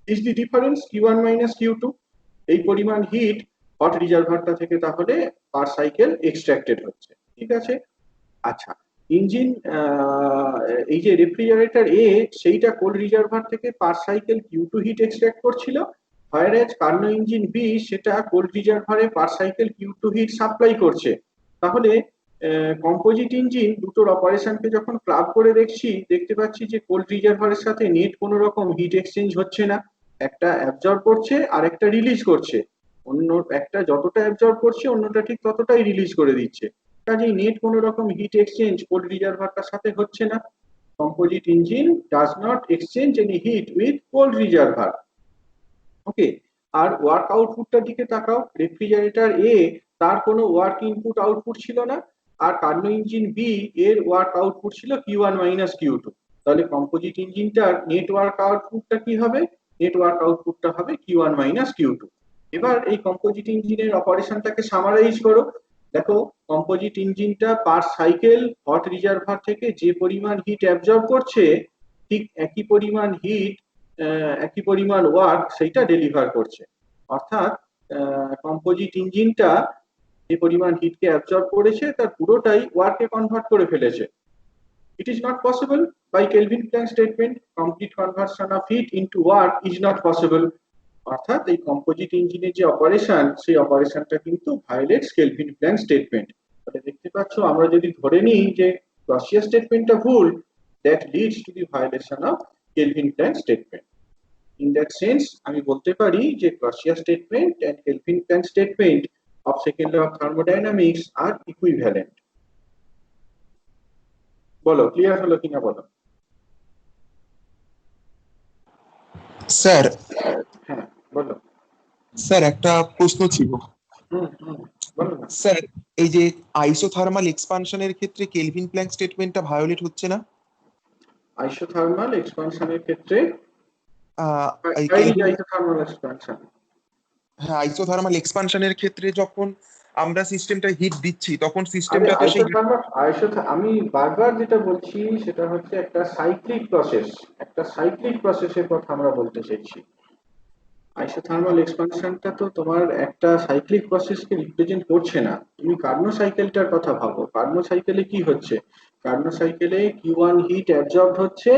[SPEAKER 1] is the difference Q1 minus Q2, এই পরিমাণ হিট হট রিজার্ভারটা থেকে তাহলে পার সাইকেল এক্সট্রাক্টেড হচ্ছে। ঠিক আছে, আচ্ছা, ইঞ্জিন এই যে রেফ্রিজারেটর এ সেইটা কোল্ড রিজার্ভার থেকে পার সাইকেল Q2 হিট এক্সট্রাক্ট করছিল, হোয়ারএজ কার্নো ইঞ্জিন বি সেটা কোল্ড রিজার্ভারে পার সাইকেল Q2 হিট সাপ্লাই করছে। তাহলে কম্পোজিট ইঞ্জিন দুটোর অপারেশনকে যখন ক্লাব করে দেখছি, দেখতে পাচ্ছি যে কোল্ড রিজার্ভারের সাথে নেট কোনো রকম হিট এক্সচেঞ্জ হচ্ছে না, একটা অ্যাবজর্ব করছে আর একটা রিলিজ করছে, অন্য একটা যতটা অ্যাবজর্ব করছে অন্যটা ঠিক ততটাই রিলিজ করে দিচ্ছে, কাজেই নেট কোনো রকম হিট এক্সচেঞ্জ কোল্ড রিজার্ভারটার সাথে হচ্ছে না। Composite engine does not exchange any heat with cold reservoir. Okay, আর ওয়ার্ক আউটপুটটার দিকে তাকাও, রেফ্রিজারেটর এ তার কোনো ওয়ার্ক ইনপুট আউটপুট ছিল না, আর কার্নো ইঞ্জিন বি এর ওয়ার্ক আউটপুট ছিল Q1 মাইনাস Q2। তাহলে কম্পোজিট ইঞ্জিনটার নেটওয়ার্ক আউটপুটটা কি হবে, নেটওয়ার্ক আউটপুটটা হবে Q1 মাইনাস Q2। এবার এই কম্পোজিট ইঞ্জিনের অপারেশনটাকে সামারাইজ করো। দেখো কম্পোজিট ইঞ্জিনটা পার সাইকেল হট রিজার্ভার থেকে যে পরিমাণ হিট অ্যাবজর্ব করছে, ঠিক একই পরিমাণ হিট, একই পরিমাণ ওয়ার্ক সেইটা ডেলিভার করছে। অর্থাৎ কম্পোজিট ইঞ্জিনটা যে পরিমাণ হিটকে অ্যাবজর্ব করেছে তার পুরোটাই ওয়ার্কে কনভার্ট করে ফেলেছে। It is not possible by Kelvin Planck statement. Complete conversion of heat into work is not possible. অর্থাৎ এই কম্পোজিট ইঞ্জিনের যে অপারেশন সেই অপারেশনটা কিন্তু ভায়োলেটস কেলভিন প্ল্যাঙ্ক স্টেটমেন্ট। তাহলে দেখতে পাচ্ছ আমরা যদি ধরে নিই যে ক্লসিয়াস স্টেটমেন্টটা ভুল, that leads to the violation of Kelvin Planck statement. In that sense আমি বলতে পারি যে Clausius statement and Kelvin Planck statement of second law of thermodynamics আর ইকুইভ্যালেন্ট। বলো ক্লিয়ার হলো কিনা বলো।
[SPEAKER 5] স্যার
[SPEAKER 1] হ্যাঁ বলো।
[SPEAKER 5] স্যার একটা প্রশ্ন ছিল।
[SPEAKER 1] বলো না।
[SPEAKER 5] স্যার এই যে আইসোথার্মাল এক্সপানশনের ক্ষেত্রে কেলভিন প্ল্যাঙ্ক স্টেটমেন্টটা ভায়োলেট হচ্ছে না?
[SPEAKER 1] আইসোথার্মাল এক্সপানশনের ক্ষেত্রে
[SPEAKER 5] এই
[SPEAKER 1] আইসোথার্মাল এক্সপানশন,
[SPEAKER 5] হ্যাঁ, আইসোথার্মাল এক্সপানশনের ক্ষেত্রে যখন আমরা সিস্টেমটা হিট দিচ্ছি তখন
[SPEAKER 1] আরে
[SPEAKER 5] সিস্টেমটাতে সেই
[SPEAKER 1] আমি বারবার যেটা বলছি সেটা হচ্ছে একটা সাইক্লিক প্রসেস, একটা সাইক্লিক প্রসেসের কথা আমরা বলতে চাইছি। আইসোথার্মাল এক্সপানশনটা তো তোমার একটা সাইক্লিক প্রসেসকে রিপ্রেজেন্ট করছে না। তুমি কার্নো সাইকেলটার কথা ভাবো। কার্নো সাইকেলে কি হচ্ছে? কার্নো সাইকেলে Q1 হিট অ্যাবজর্বড হচ্ছে,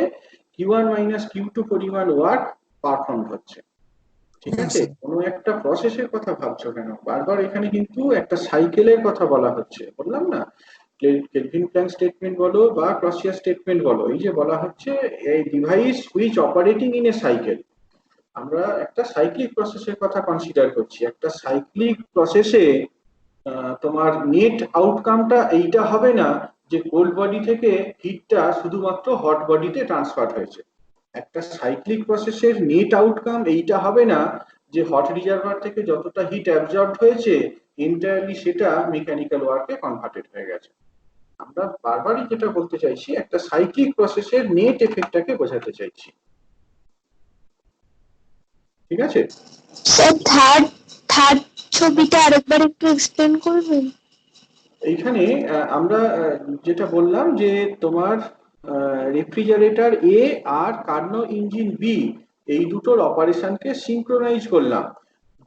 [SPEAKER 1] Q1 মাইনাস Q2 পরিমাণ ওয়ার্ক পারফর্ম হচ্ছে। ঠিক আছে, কোনো একটা প্রসেসের কথা ভাবছো কেন? বারবার এখানে কিন্তু একটা সাইকেলের কথা বলা হচ্ছে, বললাম না? কেলভিন প্ল্যাঙ্ক স্টেটমেন্ট বলো বা ক্লসিয়াস স্টেটমেন্ট বলো, এই যে বলা হচ্ছে এই device which operating in a cycle, আমরা একটা সাইক্লিক প্রসেসের কথা কনসিডার করছি। একটা সাইক্লিক প্রসেসে তোমার নেট আউটকামটা এইটা হবে না যে কোল্ড বডি থেকে হিটটা শুধুমাত্র হট বডিতে ট্রান্সফার হয়েছে। একটা সাইক্লিক প্রসেসের নেট আউটকাম এইটা হবে না যে হট রিজার্ভার থেকে যতটা হিট অ্যাবজর্ব হয়েছে এন্টায়ারলি সেটা মেকানিক্যাল ওয়ার্কে কনভার্টেড হয়ে গেছে। আমরা বারবারই যেটা বলতে চাইছি একটা সাইক্লিক প্রসেসের নেট এফেক্টটাকে বোঝাতে চাইছি। ঠিক আছে
[SPEAKER 2] স্যার থার্ড ছবিটা আরেকবার একটু এক্সপ্লেন করবেন?
[SPEAKER 1] এইখানে আমরা যেটা বললাম যে তোমার রেফ্রিজারেটর এ আর কার্নো ইঞ্জিন বি এই দুটোর অপারেশনকে সিঙ্ক্রোনাইজ করলাম,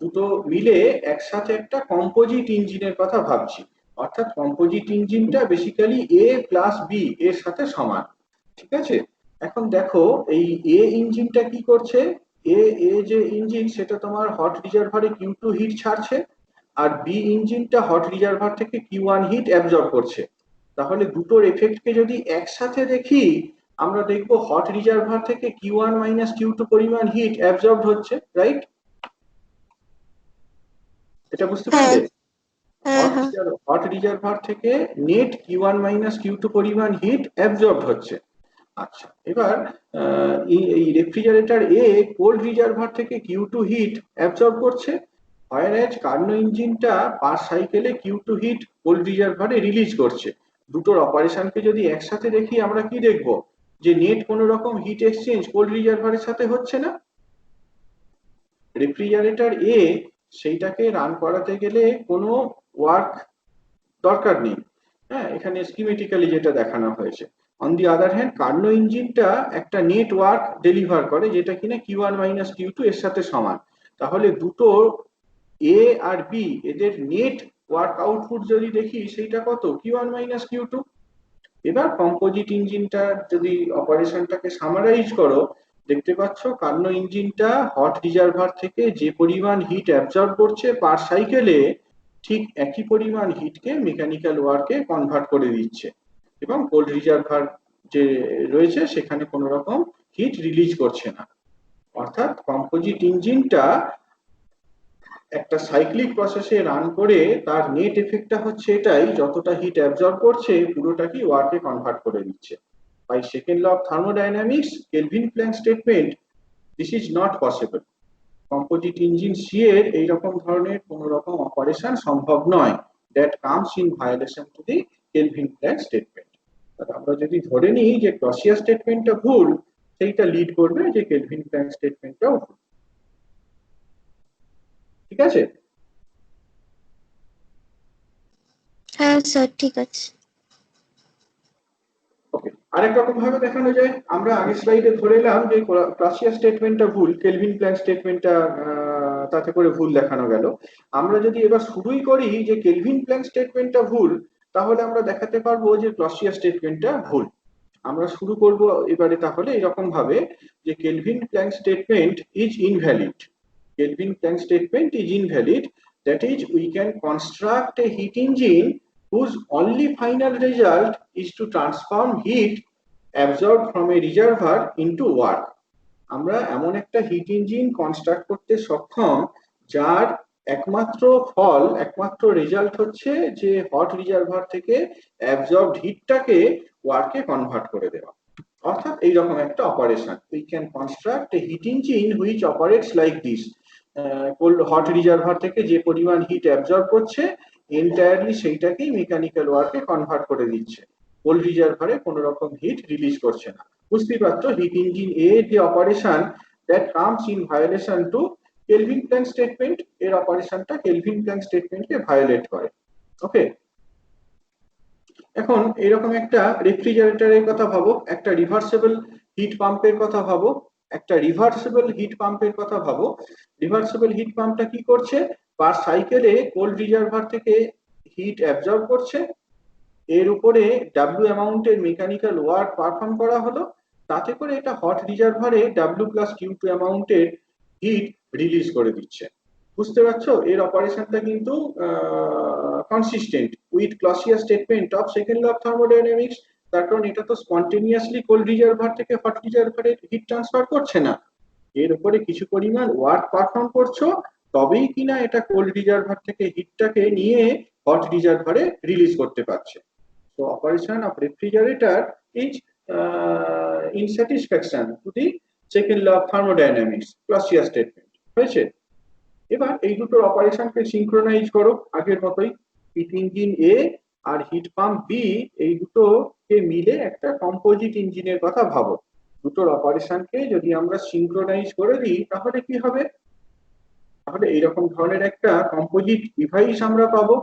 [SPEAKER 1] দুটো মিলে একসাথে একটা কম্পোজিট ইঞ্জিনের কথা ভাবছি। অর্থাৎ কম্পোজিট ইঞ্জিনটা বেসিক্যালি এ প্লাস বি এর সাথে সমান। ঠিক আছে, এখন দেখো এই এ ইঞ্জিনটা কি করছে, এ যে ইঞ্জিন সেটা তোমার হট রিজার্ভারে Q2 হিট ছাড়ছে, আর বি ইঞ্জিনটা হট রিজার্ভার থেকে Q1 হিট অ্যাবজর্ব করছে। তাহলে দুটোর এফেক্টকে যদি একসাথে দেখি আমরা দেখব হট রিজার্ভার থেকে Q1 মাইনাস Q2 পরিমাণ হিট অ্যাবজর্ব হচ্ছে, রাইট? এটা বুঝতে পারলে? হট রিজার্ভার থেকে নেট Q1 মাইনাস Q2 পরিমাণ হিট অ্যাবজর্ব হচ্ছে। আচ্ছা, এবার এই রেফ্রিজারেটর এ কোল্ড রিজার্ভার থেকে Q2 হিট অ্যাবজর্ব করছে, whereas কার্নো ইঞ্জিনটা পার সাইকেলে Q2 হিট কোল্ড রিজার্ভারে রিলিজ করছে। দুটোর অপারেশনকে যদি একসাথে দেখি আমরা কি দেখব, যে নেট কোনো রকম হিট এক্সচেঞ্জ কোল্ড রিজার্ভারের সাথে হচ্ছে না। রেফ্রিজারেটর এ সেইটাকে রান করাতে গেলে কোনো ওয়ার্ক দরকার নেই। হ্যাঁ, এখানে স্কিমেটিক্যালি যেটা দেখানো হয়েছে। On the other hand Karnaugh ইঞ্জিনটা একটা নেট ওয়ার্ক ডেলিভার করে যেটা কিনা Q1 মাইনাস Q2 এর সাথে সমান। তাহলে দুটো এ আর বি এদের নেট ওয়ার্ক আউটপুট যদি দেখি সেইটা কত, Q1 মাইনাস Q2। এবার কম্পোজিট ইঞ্জিনটা যদি অপারেশনটাকে সামারাইজ করো দেখতে পাচ্ছ কার্নো ইঞ্জিনটা হট রিজার্ভার থেকে যে পরিমাণ হিট অ্যাবজর্ব করছে পার সাইকেলে ঠিক একই পরিমাণ হিটকে মেকানিক্যাল ওয়ার্কে কনভার্ট করে দিচ্ছে, এবং কোল্ড রিজার্ভার যে রয়েছে সেখানে কোনো রকম হিট রিলিজ করছে না। অর্থাৎ কম্পোজিট ইঞ্জিনটা একটা সাইক্লিক প্রসেসে রান করে তার নেট এফেক্টটা হচ্ছে এটাই, যতটা হিট অ্যাবজর্ব করছে পুরোটাকে ওয়ার্কে কনভার্ট করে দিচ্ছে। By second law of thermodynamics Kelvin Planck statement this is not possible. Composite engine C এর এইরকম ধরনের কোনো রকম অপারেশন সম্ভব নয়, that comes in violation to the Kelvin Planck statement. আমরা যদি ধরে নিই যে ক্লসিয়াস স্টেটমেন্টটা ভুল, সেইটা লিড করবে যে কেলভিন প্ল্যাঙ্ক স্টেটমেন্টটাও ভুল। ঠিক আছে?
[SPEAKER 2] হ্যাঁ স্যার ঠিক আছে।
[SPEAKER 1] ওকে, আরেক রকম ভাবে দেখানো যায়। আমরা আগের স্লাইডে ধরে এলাম যে ক্লসিয়াস স্টেটমেন্টটা ভুল, কেলভিন প্ল্যাঙ্ক স্টেটমেন্টটা তাতে করে ভুল দেখানো গেল। আমরা যদি এবার শুরুই করি যে কেলভিন প্ল্যাঙ্ক স্টেটমেন্টটা ভুল, তাহলে আমরা দেখাতে পারবো যে ক্লসিয়াস স্টেটমেন্টটা ভুল। আমরা শুরু করব এবারে তাহলে এরকম ভাবে যে Kelvin Planck statement is invalid. Kelvin Planck statement is invalid. That is, we can construct a heat engine whose only final result is to transform heat absorbed from a reservoir into work. আমরা এমন একটা হিট ইঞ্জিন কনস্ট্রাক্ট করতে সক্ষম যার একমাত্র ফল, একমাত্র রেজাল্ট হচ্ছে যে হট রিজার্ভার থেকে অ্যাবজর্বড হিটটাকে ওয়ার্কে কনভার্ট করে দেওয়া। অর্থাৎ এইরকম একটা operation, we can construct A hit engine which operates like this. Hot reservoir থেকে যে পরিমাণ হিট অ্যাবজর্ব করছে এন্টায়ারলি সেইটাকেই মেকানিক্যাল ওয়ার্কে কনভার্ট করে দিচ্ছে, কোল্ড রিজার্ভারে কোনো রকম হিট রিলিজ করছে না। বুঝতেই পারছো হিট ইঞ্জিন এ যে operation that comes in violation to Kelvin Planck statement, এর অপারেশনটা কেলভিন প্ল্যাঙ্ক স্টেটমেন্টকে ভায়োলেট করে। ওকে, এখন এরকম একটা রেফ্রিজারেটরের কথা ভাবো, একটা রিভার্সেবল হিট পাম্পের কথা ভাবো, একটা রিভার্সেবল হিট পাম্পের কথা ভাবো। রিভার্সেবল হিট পাম্পটা কি করছে? পার সাইকেলে কোল্ড রিজার্ভার থেকে হিট অ্যাবজর্ব করছে, এর উপরে ডাব্লিউ অ্যামাউন্টের মেকানিক্যাল ওয়ার্ক পারফর্ম করা হলো, তাতে করে এটা হট রিজার্ভারে ডাব্লিউ প্লাস কিউ2 অ্যামাউন্টের হিট রিলিজ করে দিচ্ছে। বুঝতে পারছো এর অপারেশনটা কিন্তু consistent with Clausius statement of second law of thermodynamics. তার কারণ এটা তো স্পন্টেনিয়াসলি কোল্ড রিজার্ভার থেকে হট রিজার্ভারে হিট ট্রান্সফার করছে না, এর উপরে কিছু পরিমাণ ওয়ার্ক পারফর্ম করছো, তবেই কিনা এটা কোল্ড রিজার্ভার থেকে হিটটাকে নিয়ে হট রিজার্ভারে রিলিজ করতে পারছে। So operation of refrigerator is in satisfaction to the second law of thermodynamics, Clausius statement. হয়েছে? এবার এই দুটোর অপারেশনকে সিনক্রোনাইজ করো আগের মতোই। হিট ইঞ্জিন এ আর হিট পাম্প বি এই দুটোকে মিলে একটা কম্পোজিট ইঞ্জিনের কথা ভাবো। দুটোর অপারেশনকে যদি আমরা সিনক্রোনাইজ করে দিই তাহলে কি হবে? তাহলে এইরকম ধরনের একটা কম্পোজিট ডিভাইস আমরা পাবো।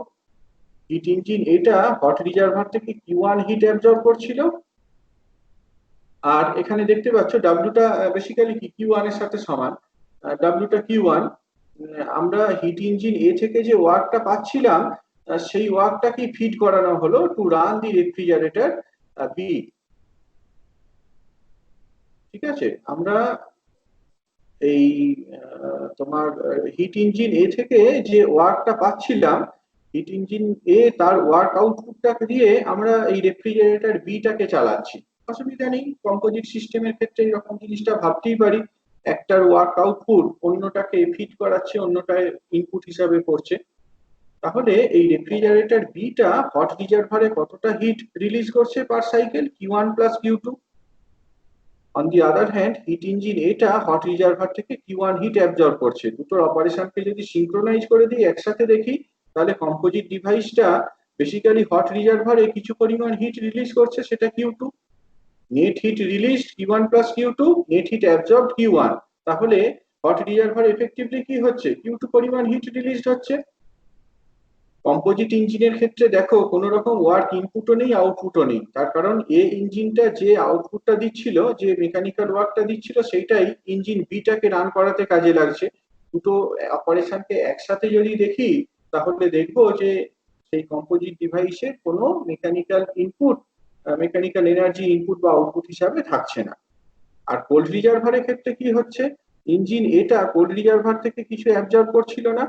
[SPEAKER 1] হিট ইঞ্জিন এটা হট রিজার্ভার থেকে কিউ1 হিট অ্যাবজর্ব করছিল, আর এখানে দেখতে পাচ্ছ ডাব্লিউটা বেসিক্যালি কি কিউ1 এর সাথে সমান, ডাব্লিউটা কিউ1। আমরা হিট ইঞ্জিন এ থেকে যে ওয়ার্কটা পাচ্ছিলাম সেই ওয়ার্কটাকে ফিড করানো হলো to run the refrigerator B. ঠিক আছে, আমরা এই তোমার হিট ইঞ্জিন এ থেকে যে ওয়ার্কটা পাচ্ছিলাম, হিট ইঞ্জিন এ তার ওয়ার্ক আউটপুটটাকে দিয়ে আমরা এই রেফ্রিজারেটর বিটাকে চালাচ্ছি। অসুবিধা নেই, কম্পোজিট সিস্টেমের ক্ষেত্রে এরকম জিনিসটা ভাবতেই পারি, একটার ওয়ার্ক আউটপুট অন্যটাকে ফিড করাচ্ছে, অন্যটায় ইনপুট হিসাবে পড়ছে। তাহলে এই রেফ্রিজারেটর বিটা হট রিজার্ভারে কতটা হিট রিলিজ করছে per cycle? Q one plus Q two. On the other hand heat engine এটা হট রিজার্ভার থেকে কিউ1 হিট অ্যাবজর্ব করছে। দুটোর অপারেশনকে যদি সিনক্রোনাইজ করে দিই, একসাথে দেখি, তাহলে কম্পোজিট ডিভাইসটা বেসিক্যালি হট রিজার্ভারে কিছু পরিমাণ হিট রিলিজ করছে, সেটা Q two. Net heat released Q one plus Q two, net heat absorbed Q one. তাহলে হট রিজার্ভার এফেক্টিভলি কি হচ্ছে? কিউ2 পরিমাণ হিট রিলিজড হচ্ছে। কম্পোজিট ইঞ্জিনের ক্ষেত্রে দেখো কোনো রকম ওয়ার্ক ইনপুটও নেই, আউটপুটও নেই। তার কারণ এ ইঞ্জিনটা যে আউটপুটটা দিচ্ছিল, যে মেকানিক্যাল ওয়ার্কটা দিচ্ছিল, সেইটাই ইঞ্জিন বিটাকে রান করাতে কাজে লাগছে। দুটো অপারেশনকে একসাথে যদি দেখি তাহলে দেখবো যে সেই কম্পোজিট ডিভাইসের কোনো mechanical input, mechanical energy input বা আউটপুট হিসাবে থাকছে না। আর কোল্ড রিজার্ভারের ক্ষেত্রে কি হচ্ছে? ইঞ্জিন এটা কোল্ড রিজার্ভার থেকে কিছু অ্যাবজর্ব করছিল না,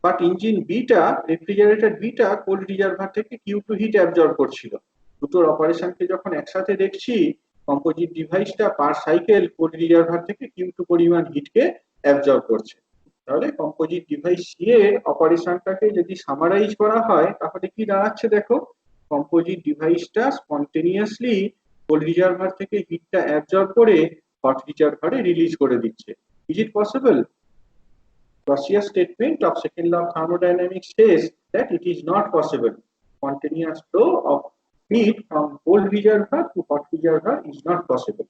[SPEAKER 1] but engine beta, refrigerator beta cold reservoir থেকে কিউ2 হিট অ্যাবজর্ব করছিল। দুটোর অপারেশনকে যখন একসাথে দেখছি, কম্পোজিট ডিভাইসটা পার সাইকেল কোল্ড রিজার্ভার থেকে কিউ2 পরিমাণ হিটকে অ্যাবজর্ব করছে। তাহলে কম্পোজিট ডিভাইস সি এর অপারেশনটাকে যদি সামারাইজ করা হয় তাহলে কি দাঁড়াচ্ছে দেখো, কম্পোজিট ডিভাইসটা স্পন্টেনিয়াসলি কোল্ড রিজার্ভার থেকে হিটটা অ্যাবজর্ব করে হট রিজার্ভারে রিলিজ করে দিচ্ছে। Is it possible? Clausius statement of second law of thermodynamics says that it is not possible. Spontaneous flow of heat from cold reservoir to hot reservoir is not possible.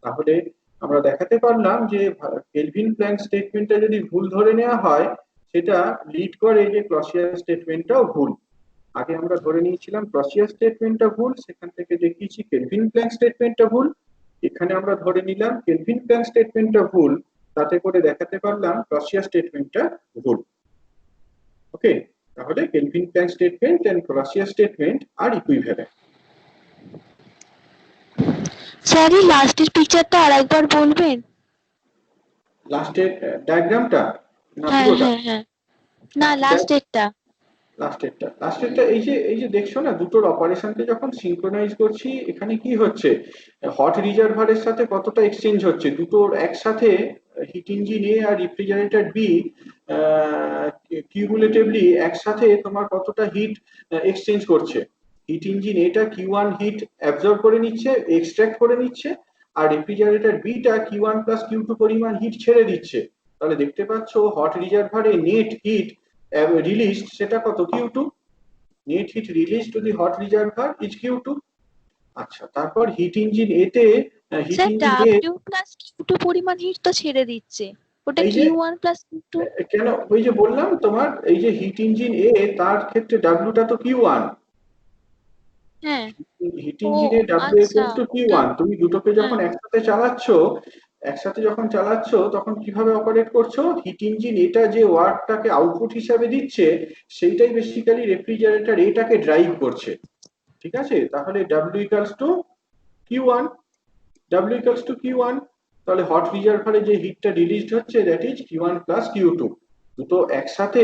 [SPEAKER 1] তাহলে আমরা দেখাতে পারলাম যে কেলভিন প্ল্যাঙ্ক স্টেটমেন্টটা যদি ভুল ধরে নেওয়া হয়, সেটা লিড করে যে ক্লসিয়াস স্টেটমেন্টটাও ভুল। আগে আমরা ধরে নিয়েছিলাম ক্লসিয়াস স্টেটমেন্টটা ভুল, সেখান থেকে দেখিয়েছি কেলভিন প্ল্যাঙ্ক স্টেটমেন্টটা ভুল। এখানে আমরা ধরে নিলাম কেলভিন প্ল্যাঙ্ক স্টেটমেন্টটা ভুল, তাতে করে দেখাতে পারলাম ক্লসিয়াস স্টেটমেন্টটা ভুল। ওকে, তাহলে Kelvin Planck statement and Clausius statement আর ইকুইভ্যালেন্ট।
[SPEAKER 2] স্যার এই লাস্টের পিকচারটা আরেকবার বলবেন?
[SPEAKER 1] লাস্টের ডায়াগ্রামটা না
[SPEAKER 2] হ্যাঁ
[SPEAKER 1] পুরোটা?
[SPEAKER 2] হ্যাঁ হ্যাঁ, না লাস্টেরটা।
[SPEAKER 1] লাস্টেরটা এই যে দেখছো না, দুটোর অপারেশনকে যখন সিনক্রোনাইজ করছি, এখানে কি হচ্ছে, হট রিজার্ভারের সাথে কতটা এক্সচেঞ্জ হচ্ছে, দুটোর একসাথে হিট ইঞ্জিন এ আর রেফ্রিজারেটর বি কিউমুলেটিভলি একসাথে তোমার কতটা হিট এক্সচেঞ্জ করছে। হিট ইঞ্জিন এটা কিউ1 হিট অ্যাবজর্ব করে নিচ্ছে, এক্সট্রাক্ট করে নিচ্ছে, আর রেফ্রিজারেটর বিটা কিউ1 প্লাস কিউ2 পরিমাণ হিট ছেড়ে দিচ্ছে। তাহলে দেখতে পাচ্ছ হট রিজার্ভারে নেট হিট রিলিজড সেটা কত, কিউ2। Net hit release to the hot reservoir is কিউ2। আচ্ছা, তারপর হিট ইঞ্জিন এতে হিট
[SPEAKER 2] স্যার
[SPEAKER 1] ইঞ্জিন এ
[SPEAKER 2] W প্লাস Q2 পরিমাণ হিট তো ছেড়ে দিচ্ছে, ওটা
[SPEAKER 1] এই যে
[SPEAKER 2] Q1 প্লাস Q2।
[SPEAKER 1] কেন, ওই যে বললাম তোমার, এই যে হিট ইঞ্জিন এ তার ক্ষেত্রে ডাব্লিউটা তো কিউ1,
[SPEAKER 2] হ্যাঁ।
[SPEAKER 1] হিট
[SPEAKER 2] ও
[SPEAKER 1] ইঞ্জিনে ডাব্লিউ
[SPEAKER 2] আচ্ছা,
[SPEAKER 1] ইকুয়ালস টু কিউ1। তুমি দুটোকে যখন
[SPEAKER 2] হ্যাঁ
[SPEAKER 1] একসাথে যখন চালাচ্ছ তখন কিভাবে অপারেট করছো, হিট ইঞ্জিন এটা যে ওয়ার্কটাকে আউটপুট হিসাবে দিচ্ছে সেইটাই বেসিক্যালি রেফ্রিজারেটর এটাকে ড্রাইভ করছে। ঠিক আছে, তাহলে W equals to Q one, W equals to Q one. তাহলে হট রিজার্ভারে যে হিটটা রিলিজড হচ্ছে that is Q one plus Q two. দুটো একসাথে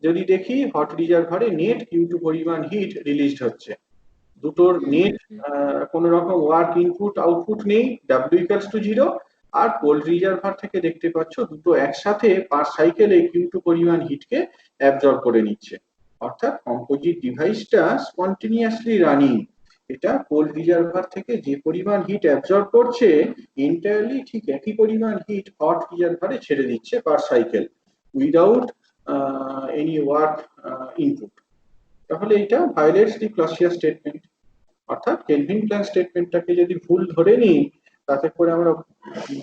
[SPEAKER 1] যদি দেখি, হট রিজার্ভারে নেট কিউ2 পরিমাণ হিট রিলিজড হচ্ছে। দুটোর নেট কোন রকম ওয়ার্ক ইনপুট আউটপুট নেই, ডাব্লিউ ইকুয়ালস টু 0। আর কোল্ড রিজার্ভার থেকে দেখতে পাচ্ছ দুটো একসাথে পার সাইকেলে কিউ2 পরিমাণ হিটকে অ্যাবজর্ব করে নিচ্ছে। অর্থাৎ কম্পোজিট ডিভাইসটা স্পন্টেনিয়াসলি রানিং। এটা কোল্ড রিজার্ভার থেকে যে পরিমাণ হিট অ্যাবজর্ব করছে এন্টায়ারলি ঠিক একই পরিমাণ হিট হট রিজার্ভারে ছেড়ে দিচ্ছে per cycle without any work input. তাহলে এটা ভায়োলেটস দি ক্লসিয়াস স্টেটমেন্ট। অর্থাৎ কেলভিন প্ল্যাঙ্ক স্টেটমেন্টটাকে যদি ভুল ধরে নিই, তাতে করে আমরা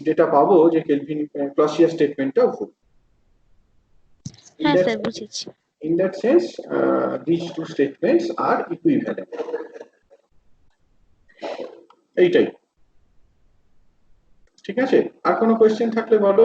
[SPEAKER 1] যেটা পাবো যে কেলভিন ক্লসিয়াস স্টেটমেন্টটা ভুল।
[SPEAKER 2] হ্যাঁ স্যার বুঝেছি।
[SPEAKER 1] In that sense, these two statements are equivalent. এইটাই। ঠিক আছে, আর কোনো কোয়েশ্চেন থাকলে বলো।